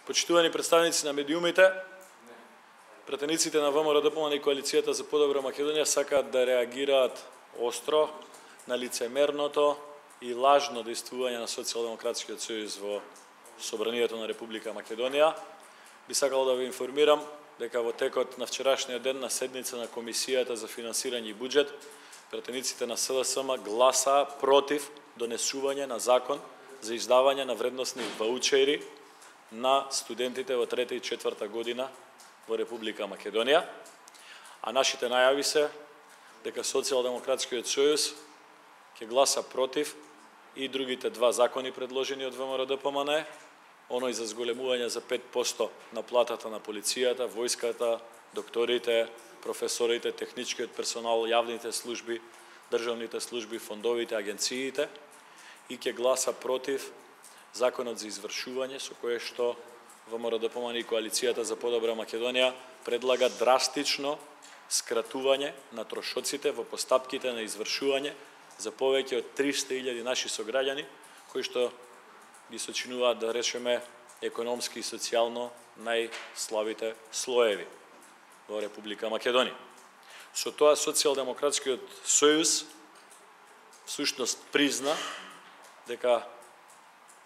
Почитувани представници на медиумите, пратениците на ВМРО-ДПМНЕ и Коалицијата за подобра Македонија сакаат да реагираат остро на лицемерното и лажно действување на Социјалдемократскиот сојуз во Собранието на Република Македонија. Би сакал да ве информирам дека во текот на вчерашниот ден на седница на Комисијата за финансирање и буџет, пратениците на СДСМ гласаа против донесување на закон за издавање на вредносни ваучери на студентите во 3-та и 4-та година во Република Македонија, а нашите најави се дека Социјалдемократскиот сојуз ќе гласа против и другите два закони предложени од ВМРО-ДПМНЕ, оној за зголемување за 5% на платата на полицијата, војската, докторите, професорите, техничкиот персонал, јавните служби, државните служби, фондовите, агенциите, и ќе гласа против законот за извршување со кое што ВМРО-ДПМНЕ и Коалицијата за подобра Македонија предлага драстично скратување на трошоците во постапките на извршување за повеќе од 300.000 наши сограѓани, кои што ги сочинуваат, да речеме, економски и социјално најслабите слоеви во Република Македонија. Со тоа Социјалдемократскиот сојуз всушност призна дека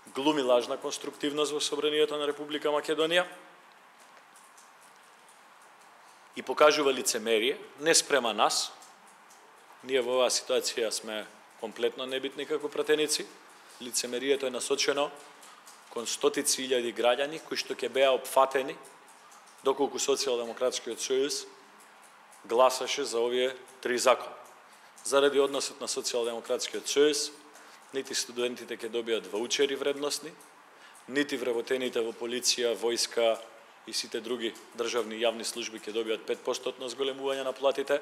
глуми лажна конструктивност во Собранието на Република Македонија и покажува лицемерие, не спрема нас. Ние во оваа ситуација сме комплетно небитни како пратеници. Лицемерието е насочено кон стотици илјади граѓани кои што ќе беа опфатени доколку Социјалдемократскиот сојуз гласаше за овие три закона. Заради односот на Социјалдемократскиот сојуз, нити студентите ќе добијат ваучери вредносни, нити вработените во полиција, војска и сите други државни јавни служби ќе добијат 5% зголемување на платите,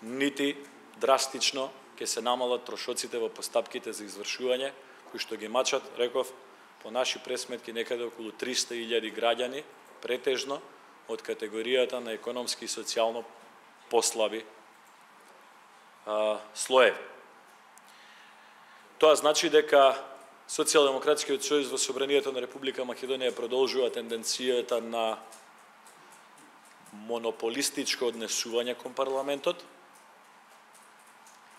нити драстично ќе се намалат трошоците во постапките за извршување, кои што ги мачат, реков, по наши пресметки некаде околу 300.000 граѓани, претежно од категоријата на економски и социјално послаби слоеви. Тоа значи дека Социјалдемократскиот сојуз во Собранието на Република Македонија продолжува тенденцијата на монополистичко однесување кон парламентот.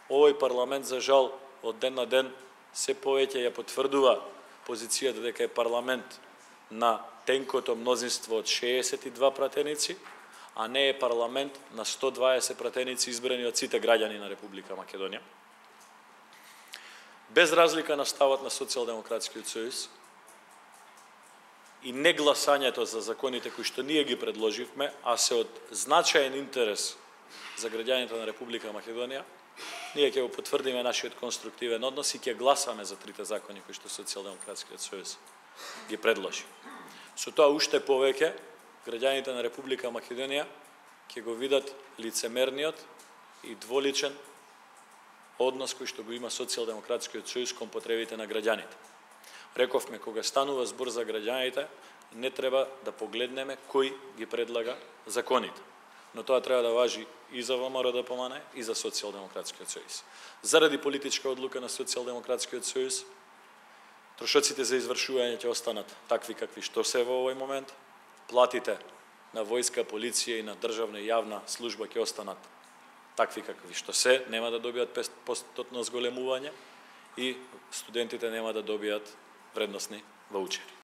Овој парламент, за жал, од ден на ден се повеќе ја потврдува позицијата дека е парламент на тенкото мнозинство од 62 пратеници, а не е парламент на 120 пратеници избрани од сите граѓани на Република Македонија. Без разлика на ставот на Социјалдемократскиот сојуз и не гласањето за законите кои што ние ги предложивме, а се од значаен интерес за граѓаните на Република Македонија, ние ќе го потврдиме нашиот конструктивен однос и ќе гласаме за трите закони кои што Социјалдемократскиот сојуз ги предложи. Со тоа уште повеќе граѓаните на Република Македонија ќе го видат лицемерниот и дволичен однос кој што го има Социјалдемократскиот сојуз кон потребите на граѓаните. Рековме, кога станува збор за граѓаните, не треба да погледнеме кој ги предлага законите, но тоа треба да важи и за ВМРО-ДПМНЕ и за Социјалдемократскиот сојуз. Заради политичка одлука на Социјалдемократскиот сојуз, трошоците за извршување ќе останат такви какви што се во овој момент, платите на војска, полиција и на државна и јавна служба ќе останат такви какви што се, нема да добијат 5% зголемување и студентите нема да добијат вредносни ваучери.